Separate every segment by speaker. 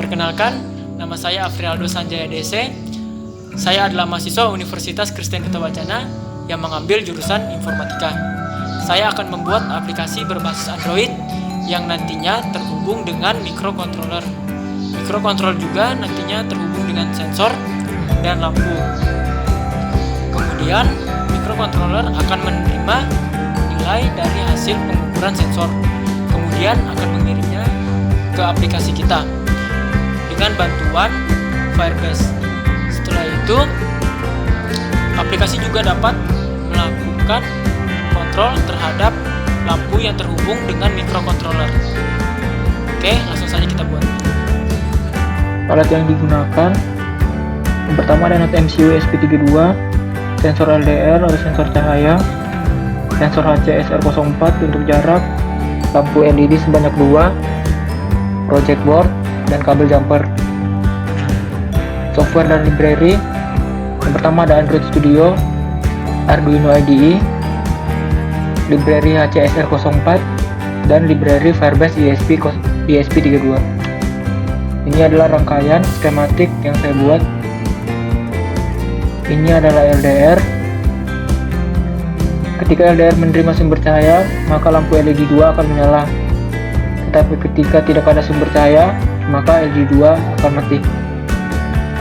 Speaker 1: Perkenalkan, nama saya Afrialdo Sanjaya DC. Saya adalah mahasiswa Universitas Kristen Kertawacana yang mengambil jurusan informatika. Saya akan membuat aplikasi berbasis Android yang nantinya terhubung dengan microcontroller. Microcontroller juga nantinya terhubung dengan sensor dan lampu. Kemudian, microcontroller akan menerima nilai dari hasil pengukuran sensor. Kemudian akan mengirimnya ke aplikasi kita dengan bantuan Firebase. Setelah itu, aplikasi juga dapat melakukan kontrol terhadap lampu yang terhubung dengan microcontroller. Oke, langsung saja kita buat.
Speaker 2: Alat yang digunakan yang pertama ada Node MCU ESP32, sensor LDR atau sensor cahaya, sensor HCSR04 untuk jarak, lampu LED sebanyak 2, project board, dan kabel jumper. Software dan library yang pertama ada Android Studio, Arduino IDE, library HCSR04, dan library Firebase ESP32. Ini adalah rangkaian skematik yang saya buat. Ini adalah LDR. Ketika LDR menerima sumber cahaya, maka lampu LED 2 akan menyala. Tetapi ketika tidak ada sumber cahaya, maka LED 2 akan mati.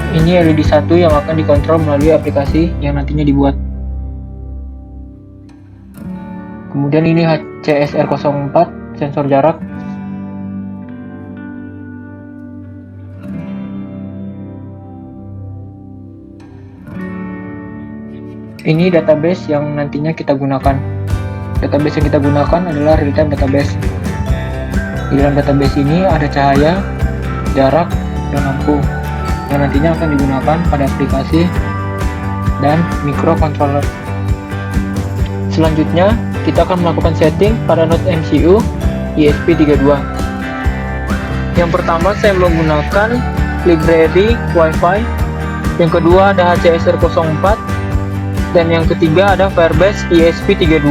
Speaker 2: Ini LED 1 yang akan dikontrol melalui aplikasi yang nantinya dibuat. Kemudian ini HCSR04, sensor jarak. Ini database yang nantinya kita gunakan. Database yang kita gunakan adalah real-time database. Di dalam database ini ada cahaya, jarak, dan lampu yang nantinya akan digunakan pada aplikasi dan microcontroller. Selanjutnya, kita akan melakukan setting pada Node MCU ESP32. Yang pertama, saya menggunakan library Wi-Fi. Yang kedua ada HCSR04. Dan yang ketiga ada Firebase ESP32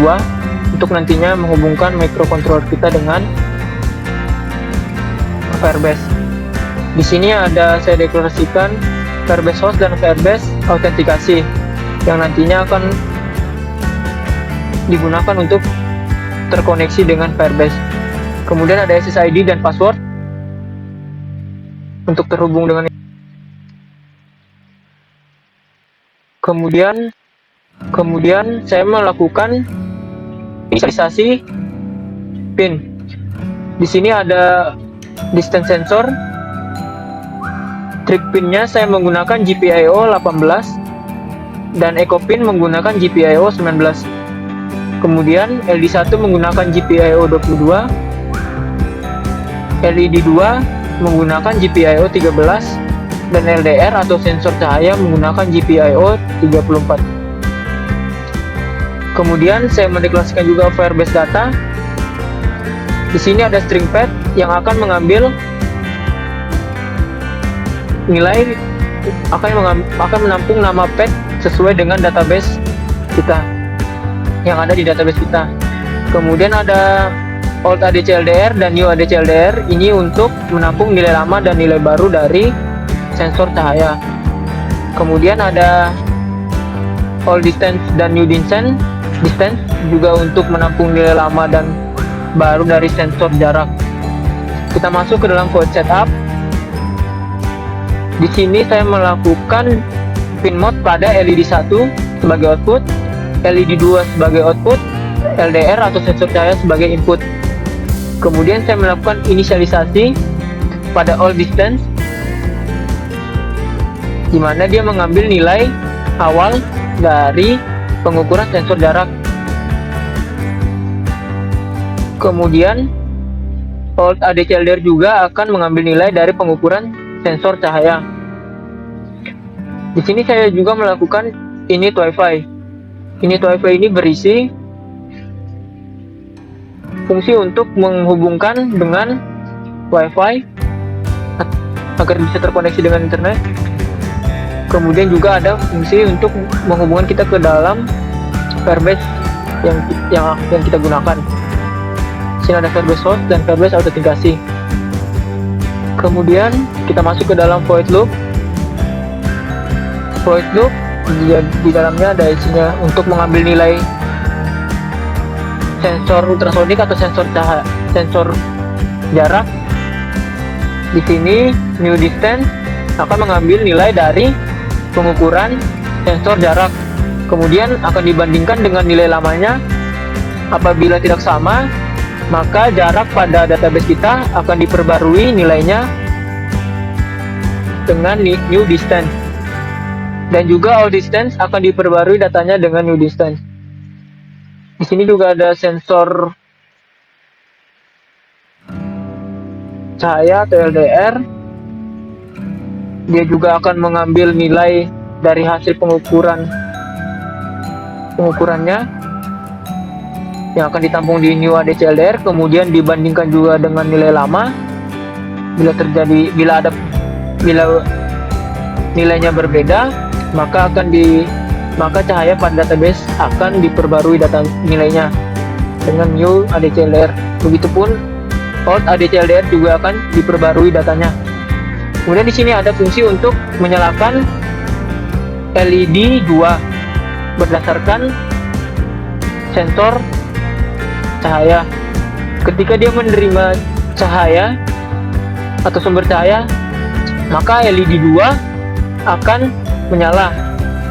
Speaker 2: untuk nantinya menghubungkan microcontroller kita dengan Firebase. Di sini ada saya deklarasikan Firebase host dan Firebase autentikasi yang nantinya akan digunakan untuk terkoneksi dengan Firebase. Kemudian ada SSID dan password untuk terhubung dengan. Kemudian saya melakukan inisialisasi pin. Di sini ada distance sensor. Trig pinnya saya menggunakan GPIO 18 dan echo pin menggunakan GPIO 19. Kemudian LED1 menggunakan GPIO 22, LED 2 menggunakan GPIO 13, dan LDR atau sensor cahaya menggunakan GPIO 34. Kemudian saya mendeklarasikan juga Firebase data. Di sini ada string pad yang akan mengambil nilai, akan menampung nama pad sesuai dengan database kita yang ada di database kita. Kemudian ada old ADC-LDR dan new ADC-LDR, ini untuk menampung nilai lama dan nilai baru dari sensor cahaya. Kemudian ada old distance dan new distance juga untuk menampung nilai lama dan baru dari sensor jarak. Kita masuk ke dalam code setup. Di sini saya melakukan pin mode pada LED 1 sebagai output, LED 2 sebagai output, LDR atau sensor cahaya sebagai input. Kemudian saya melakukan inisialisasi pada all distance, di mana dia mengambil nilai awal dari pengukuran sensor jarak. Kemudian old ADC-LDR juga akan mengambil nilai dari pengukuran sensor cahaya. Di sini saya juga melakukan init Wi-Fi. Init Wi-Fi ini berisi fungsi untuk menghubungkan dengan Wi-Fi agar bisa terkoneksi dengan internet. Kemudian juga ada fungsi untuk menghubungkan kita ke dalam Firebase yang kita gunakan. Di sini ada Firebase host dan Firebase autentikasi. Kemudian kita masuk ke dalam void loop. Void loop di dalamnya ada isinya untuk mengambil nilai sensor ultrasonik atau sensor jarak. Di sini new distance akan mengambil nilai dari pengukuran sensor jarak, kemudian akan dibandingkan dengan nilai lamanya. Apabila tidak sama, maka jarak pada database kita akan diperbarui nilainya dengan new distance, dan juga all distance akan diperbarui datanya dengan new distance. Di sini juga ada sensor cahaya atau LDR. Dia juga akan mengambil nilai dari hasil pengukurannya yang akan ditampung di new ADC LDR, kemudian dibandingkan juga dengan nilai lama. Bila nilainya berbeda, maka cahaya pada database akan diperbarui data nilainya dengan new ADC LDR. Begitupun old ADC LDR juga akan diperbarui datanya. Kemudian di sini ada fungsi untuk menyalakan LED 2 berdasarkan sensor cahaya. Ketika dia menerima cahaya atau sumber cahaya, maka LED 2 akan menyala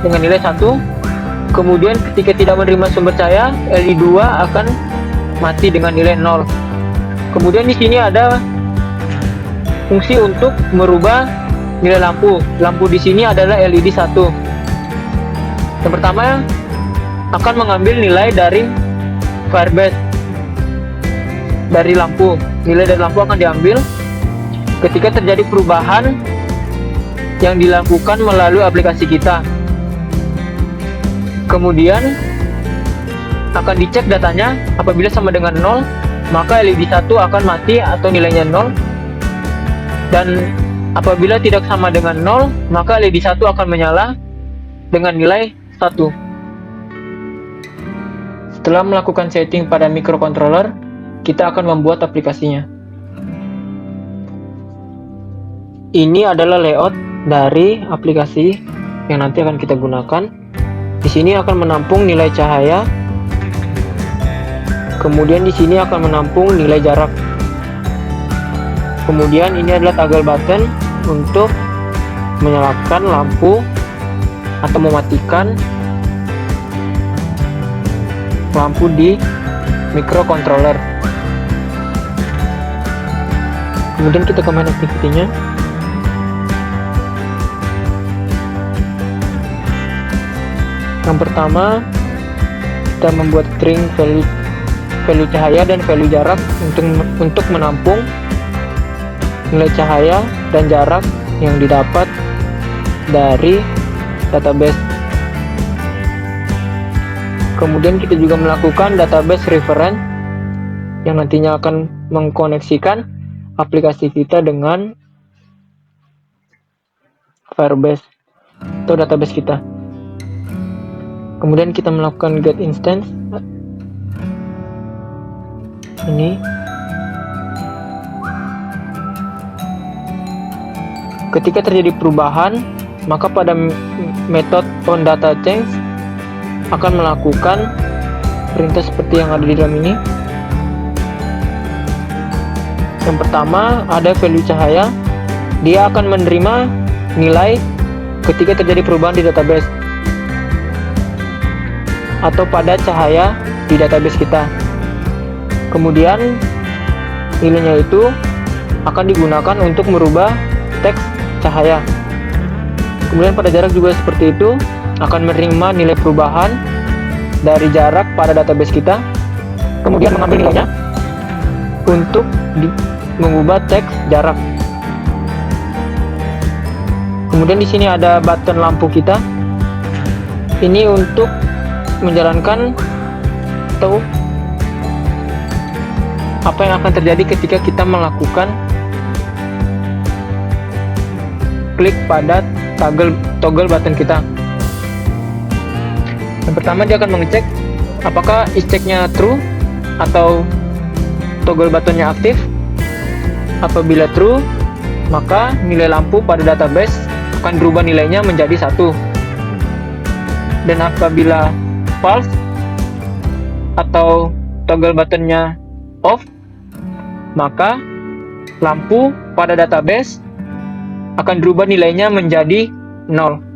Speaker 2: dengan nilai 1. Kemudian ketika tidak menerima sumber cahaya, LED 2 akan mati dengan nilai 0. Kemudian di sini ada fungsi untuk merubah nilai lampu. Lampu di sini adalah LED 1. Yang pertama akan mengambil nilai dari firebase dari lampu. Nilai dari lampu akan diambil ketika terjadi perubahan yang dilakukan melalui aplikasi kita. Kemudian akan dicek datanya. Apabila sama dengan 0, maka LED 1 akan mati atau nilainya 0. Dan apabila tidak sama dengan 0, maka LED 1 akan menyala dengan nilai 1. Setelah melakukan setting pada microcontroller, kita akan membuat aplikasinya. Ini adalah layout dari aplikasi yang nanti akan kita gunakan. Di sini akan menampung nilai cahaya. Kemudian di sini akan menampung nilai jarak. Kemudian ini adalah toggle button untuk menyalakan lampu atau mematikan lampu di microcontroller. Kemudian kita ke main activity-nya. Yang pertama, kita membuat string value cahaya dan value jarak untuk menampung nilai cahaya dan jarak yang didapat dari database. Kemudian kita juga melakukan database reference yang nantinya akan mengkoneksikan aplikasi kita dengan Firebase atau database kita. Kemudian kita melakukan get instance. Ini ketika terjadi perubahan, maka pada method onDataChange akan melakukan perintah seperti yang ada di dalam ini. Yang pertama ada value cahaya. Dia akan menerima nilai ketika terjadi perubahan di database atau pada cahaya di database kita. Kemudian nilainya itu akan digunakan untuk merubah teks cahaya. Kemudian pada jarak juga seperti itu, akan menerima nilai perubahan dari jarak pada database kita, kemudian mengambil nilainya untuk mengubah teks jarak. Kemudian di sini ada button lampu kita. Ini untuk menjalankan atau apa yang akan terjadi ketika kita melakukan klik pada toggle button kita. Yang pertama dia akan mengecek apakah is-check-nya true atau toggle buttonnya aktif. Apabila true, maka nilai lampu pada database akan berubah nilainya menjadi 1. Dan apabila false atau toggle buttonnya off, maka lampu pada database akan berubah nilainya menjadi 0.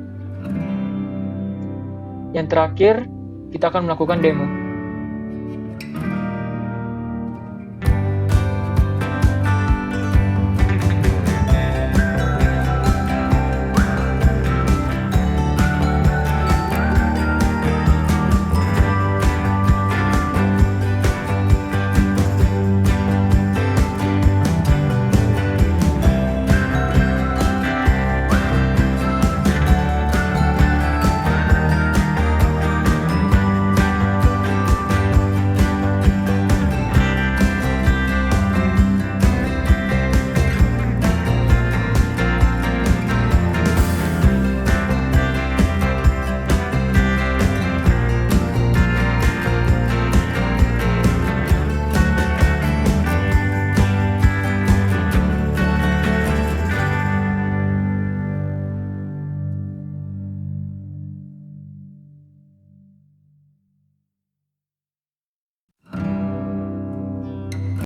Speaker 2: Yang terakhir, kita akan melakukan demo.